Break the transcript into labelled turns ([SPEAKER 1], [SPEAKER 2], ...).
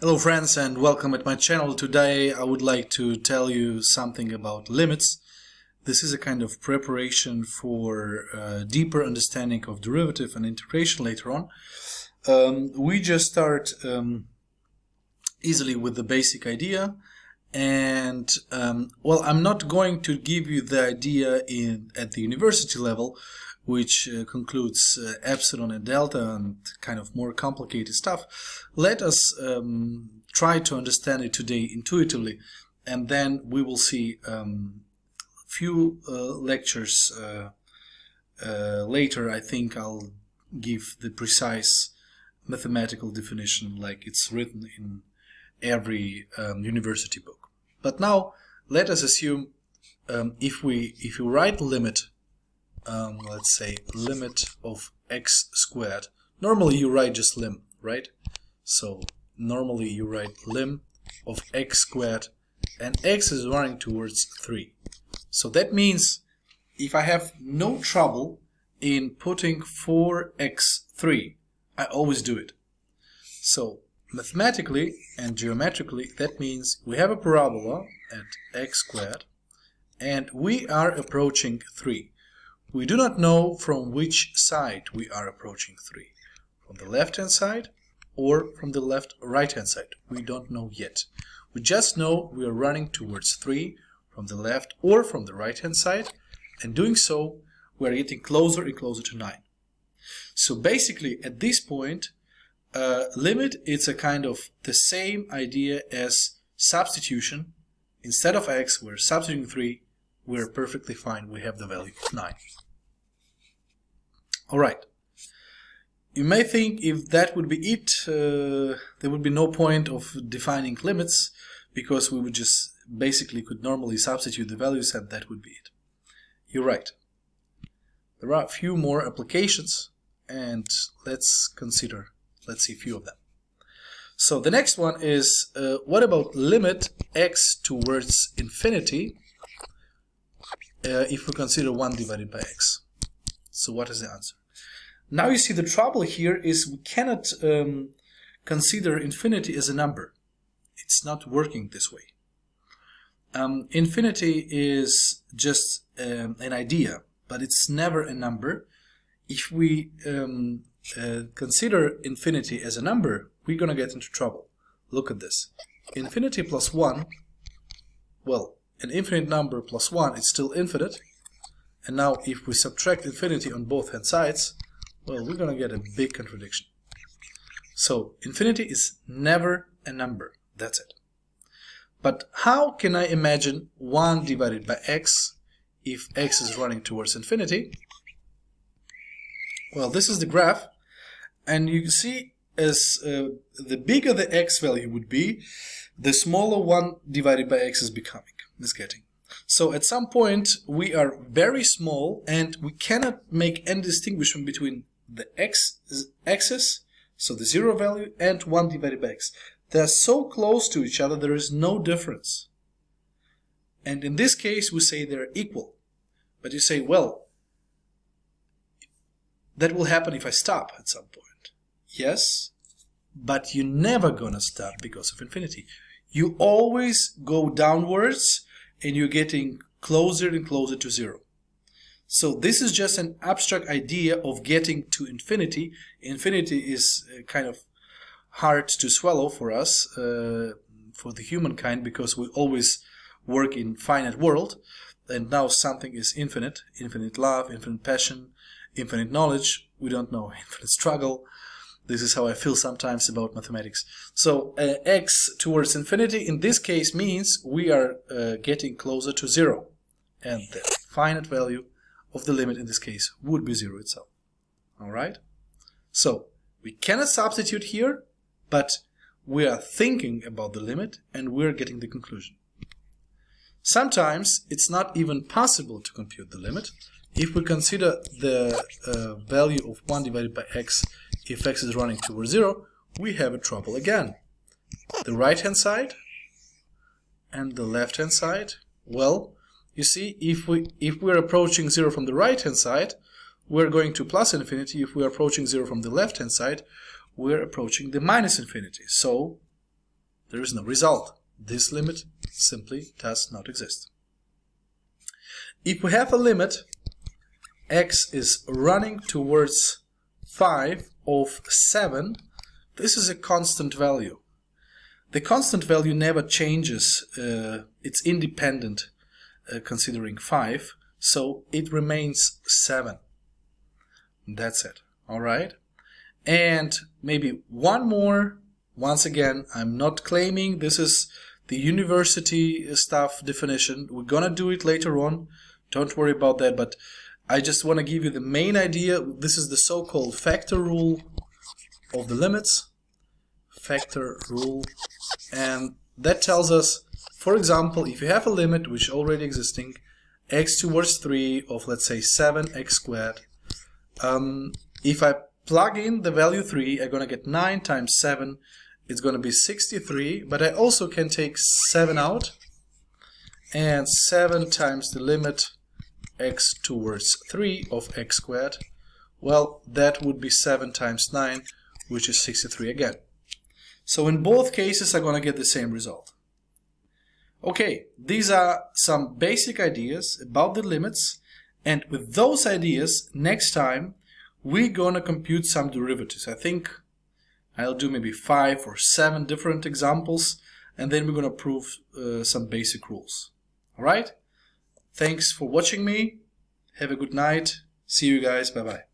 [SPEAKER 1] Hello friends and welcome at my channel. Today I would like to tell you something about limits. This is a kind of preparation for deeper understanding of derivative and integration later on. We just start easily with the basic idea, and well, I'm not going to give you the idea at the university level, which concludes epsilon and delta and kind of more complicated stuff. Let us try to understand it today intuitively, and then we will see few lectures later. I think I'll give the precise mathematical definition like it's written in every university book. But now let us assume if you write limit, let's say limit of x squared. Normally you write just lim, right? So normally you write lim of x squared, and x is running towards 3. So that means if I have no trouble in putting 4x3, I always do it. So mathematically and geometrically, that means we have a parabola at x squared and we are approaching 3. We do not know from which side we are approaching 3. From the left hand side or from the right hand side. We don't know yet. We just know we are running towards 3 from the left or from the right hand side, and doing so we are getting closer and closer to 9. So basically at this point limit is a kind of the same idea as substitution. Instead of x we're substituting 3. We're perfectly fine. We have the value of 9. Alright. You may think if that would be it, there would be no point of defining limits, because we would just basically could normally substitute the values and that would be it. You're right. There are a few more applications, and let's see a few of them. So the next one is, what about limit x towards infinity if we consider 1 divided by x? So what is the answer? Now you see the trouble here is we cannot consider infinity as a number. It's not working this way. Infinity is just an idea, but it's never a number. If we consider infinity as a number, we're going to get into trouble. Look at this. Infinity plus 1, well, an infinite number plus 1 is still infinite. And now if we subtract infinity on both hand sides, well, we're going to get a big contradiction. So infinity is never a number. That's it. But how can I imagine 1 divided by x if x is running towards infinity? Well, this is the graph, and you can see as the bigger the x value would be, the smaller 1 divided by x is getting. So at some point we are very small and we cannot make any distinction between the x-axis, so the 0 value, and 1 divided by x. They are so close to each other there is no difference. And in this case we say they're equal. But you say, well, that will happen if I stop at some point. Yes, but you're never gonna stop because of infinity. You always go downwards and you're getting closer and closer to 0. So this is just an abstract idea of getting to infinity. Infinity is kind of hard to swallow for us, for the humankind, because we always work in finite world, and now something is infinite. Infinite love, infinite passion, infinite knowledge. We don't know infinite struggle. This is how I feel sometimes about mathematics. So x towards infinity in this case means we are getting closer to 0. And the finite value of the limit in this case would be 0 itself. Alright? So we cannot substitute here, but we are thinking about the limit and we're getting the conclusion. Sometimes it's not even possible to compute the limit. If we consider the value of 1 divided by x, if x is running towards 0, we have a trouble again. The right hand side and the left hand side, well, you see, if we're approaching 0 from the right hand side, we're going to plus infinity. If we're approaching 0 from the left hand side, we're approaching the minus infinity. So there is no result. This limit simply does not exist. If we have a limit, x is running towards 5 of 7, this is a constant value. The constant value never changes, it's independent considering 5, so it remains 7. That's it, alright? And maybe one more. Once again, I'm not claiming this is the university stuff definition. We're gonna do it later on, don't worry about that, but I just want to give you the main idea. This is the so-called factor rule of the limits. Factor rule. And that tells us, for example, if you have a limit which is already existing, x towards 3 of, let's say, 7x squared. If I plug in the value 3, I'm going to get 9 times 7. It's going to be 63, but I also can take 7 out. And 7 times the limit x towards 3 of x squared, well, that would be 7 times 9, which is 63 again. So in both cases I'm going to get the same result. Okay, these are some basic ideas about the limits, and with those ideas, next time we're going to compute some derivatives. I think I'll do maybe 5 or 7 different examples, and then we're going to prove some basic rules. Alright? Thanks for watching me. Have a good night. See you guys. Bye bye.